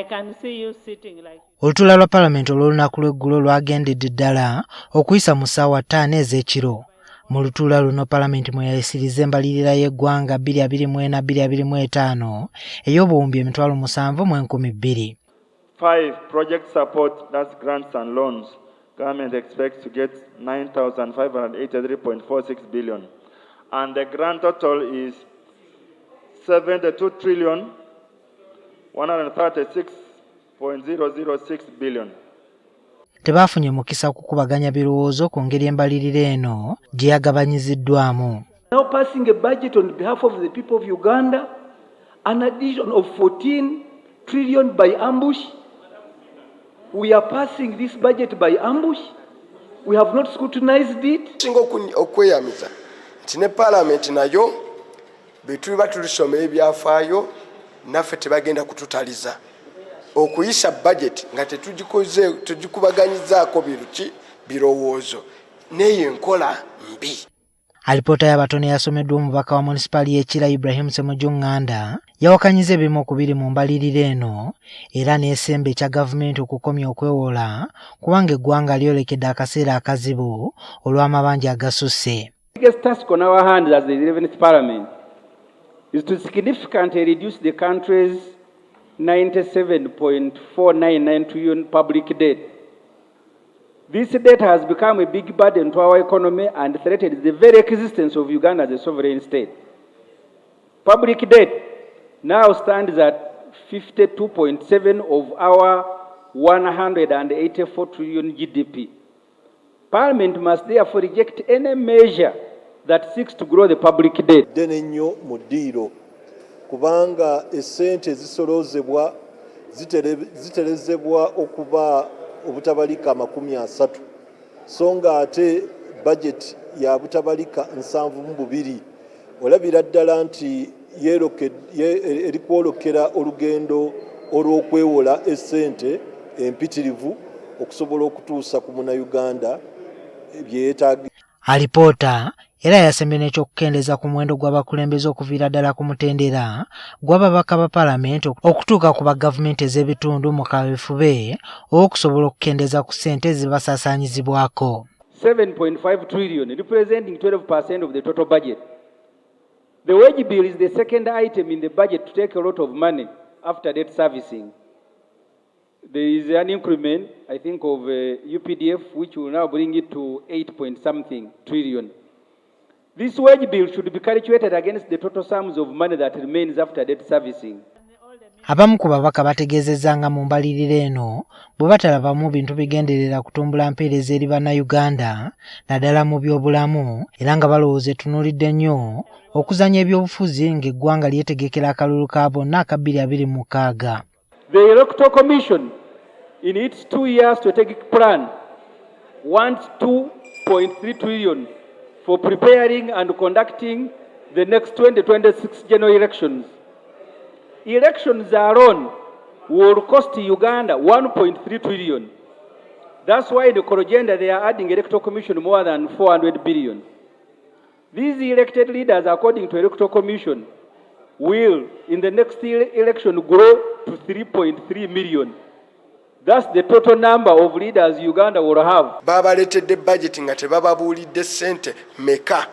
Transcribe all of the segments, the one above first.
I can see you sitting like. Olutuula lwa Paalamenti olw'olunaku lw'eggulo lwagendedde ddala okuyisa mu ssaawa 5 ez'ekiro. Mu lutuula luno Paalamenti mwe yayisiriza embalirira y'eggwanga 2024-2025 ey'obuwumbi 7,200. 5. Project support, that's grants and loans. Government expects to get 9,583.46 billion. And the grant total is 72,136.006 billion. Tebafunye mukisa kukubaganya birowoozo ku ngeri embalirira eno gye yagabanyiziddwamu. Now passing a budget on behalf of the people of Uganda, an addition of 14 trillion by ambush. We are passing this budget by ambush. We have not scrutinized it. Singo okweyamiza nti ne Parliament nayo betuba tulisoma ebyafaayo naffe tebagenda kututaliza okuyisa budget nga tugikubaganyizaako birowoozo neyo enkola mbi. Alipoota y'abatone yasomeddwa omubaka wa munisipali y'Ekira Ibrahim Ssemujju Nganda yawakanyiza ebimu ku biri mu mbalirira eno era n'esembe ekya gavumenti okukomya okwewola kubanga eggwanga lyolekedde akaseera akazibu olw'amabanja agasusse. The biggest task on our hands as the 11th Parliament is to significantly reduce the country's 97.499 trillion public debt. This debt has become a big burden to our economy and threatens the very existence of Uganda as a sovereign state. Public debt now stands at 52.7% of our 184 trillion GDP. Parliament must therefore reject any measure that seeks to grow the public debt. Denenyo mudiro kubanga esente zisolozebwa zitelezebwa okuba obutabalika 30 songa ate budget ya butabalika 72 olabira ddala nti erikwolokera olugendo olw'okwewola essente empitirivu okusobola okutuusa ku Munnayuganda ebyetaaga. Alipoota era yasembye n'ekyokukendeeza ku muwendo gw'abakulembeze okuviira ddala ku mutendera gw'ababaka ba Paalamenti okutuuka ku bagavumenti ez'ebitundu mu kaweefube okusobola okukendeeza ku ssente ezibasaasaanyizibwako. 7.5 trillion, representing 12% of the total budget. The wage bill is the second item in the budget to take a lot of money after debt servicing. There is an increment, I think, of UPDF, which will now bring it to 8.something trillion. This wage bill should be calculated against the total sums of money that remains after debt servicing. Abamu ku babaka bategeezezza nga mu mbalirira eno bwe batalabamu bintu bigenderera kutumbula mpeereza eri bannayuganda naddala mu byobulamu era nga balowooza etunuulidde nnyo okuzanya ebyobufuzi ng'eggwanga lyetegekera akalulu ka bonna aka 2026. The Electoral Commission, in its 2 years strategic plan, wants 2.3 trillion for preparing and conducting the next 2026 general elections. Elections alone will cost Uganda 1.3 trillion. That's why in the core agenda they are adding Electoral Commission more than 400 billion. These elected leaders, according to Electoral Commission, will in the next election grow to 3.3 million. That's the total number of leaders Uganda will have. Babaletedde budget nga tebababuulidde ssente meka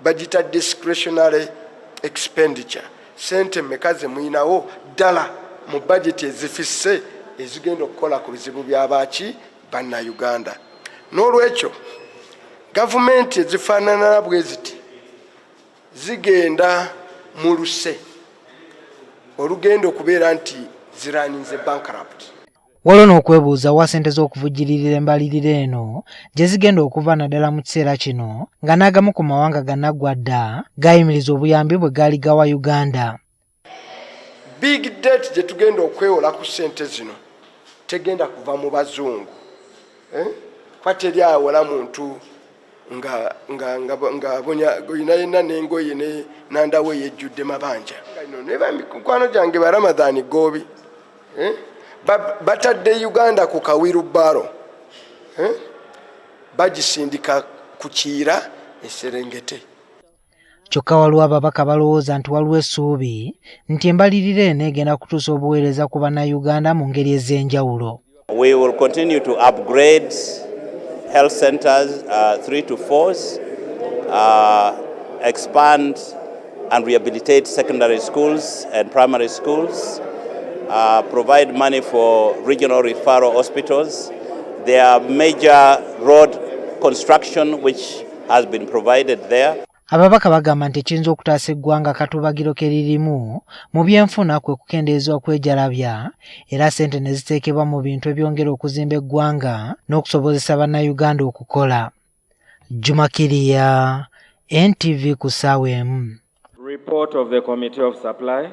budget discretionary expenditure. Sente meka ze mwinawo ddala mu budget ezifisse ezigenda okukola ku bizibu by'abaaki bannayuganda. N'olwekyo gavumenti ezifaanana bwe ziti zigenda mu luse olugendo okubeera nti ziraninze bankrupt. Waliwo n'okwebuuza wa ssente z'okuvujjiririra embalirira eno gye zigenda okuva naddala mu kiseera kino nga n'agamu ku mawanga gannaggwadda gayimiriza obuyambi bwe gaali gawa Uganda. Big debt gye tugenda okwewola ku ssente zino tegenda kuva mu bazungu. Kwa teri awola muntu nga yenna n'engoye ne nandawe yejjudde mabanja. Neba mikwano gyange ba Ramadhan Gobi. Batadde Uganda ku kawirubbalo. Bagisindika ku Kiira e Serengeti. Kyokka waliwo ababaka balowooza nti waliwo essuubi nti embalirira eno egenda kutuusa obuweereza ku bannayuganda mu ngeri ez'enjawulo. We will continue to upgrade health centers 3 to 4s, expand and rehabilitate secondary schools and primary schools, provide money for regional referral hospitals. There are major road construction which has been provided there. Ababaka bagamba nti ekiyinza okutaasa eggwanga katubagiro ke lirimu mu byenfuna kwe kukendeeza okwejalabya era ssente ne ziteekebwa mu bintu ebyongera okuzimba eggwanga n'okusobozesa bannayuganda okukola. Juma Kiriya, NTV ku ssaawa emu. Report of the Committee of Supply.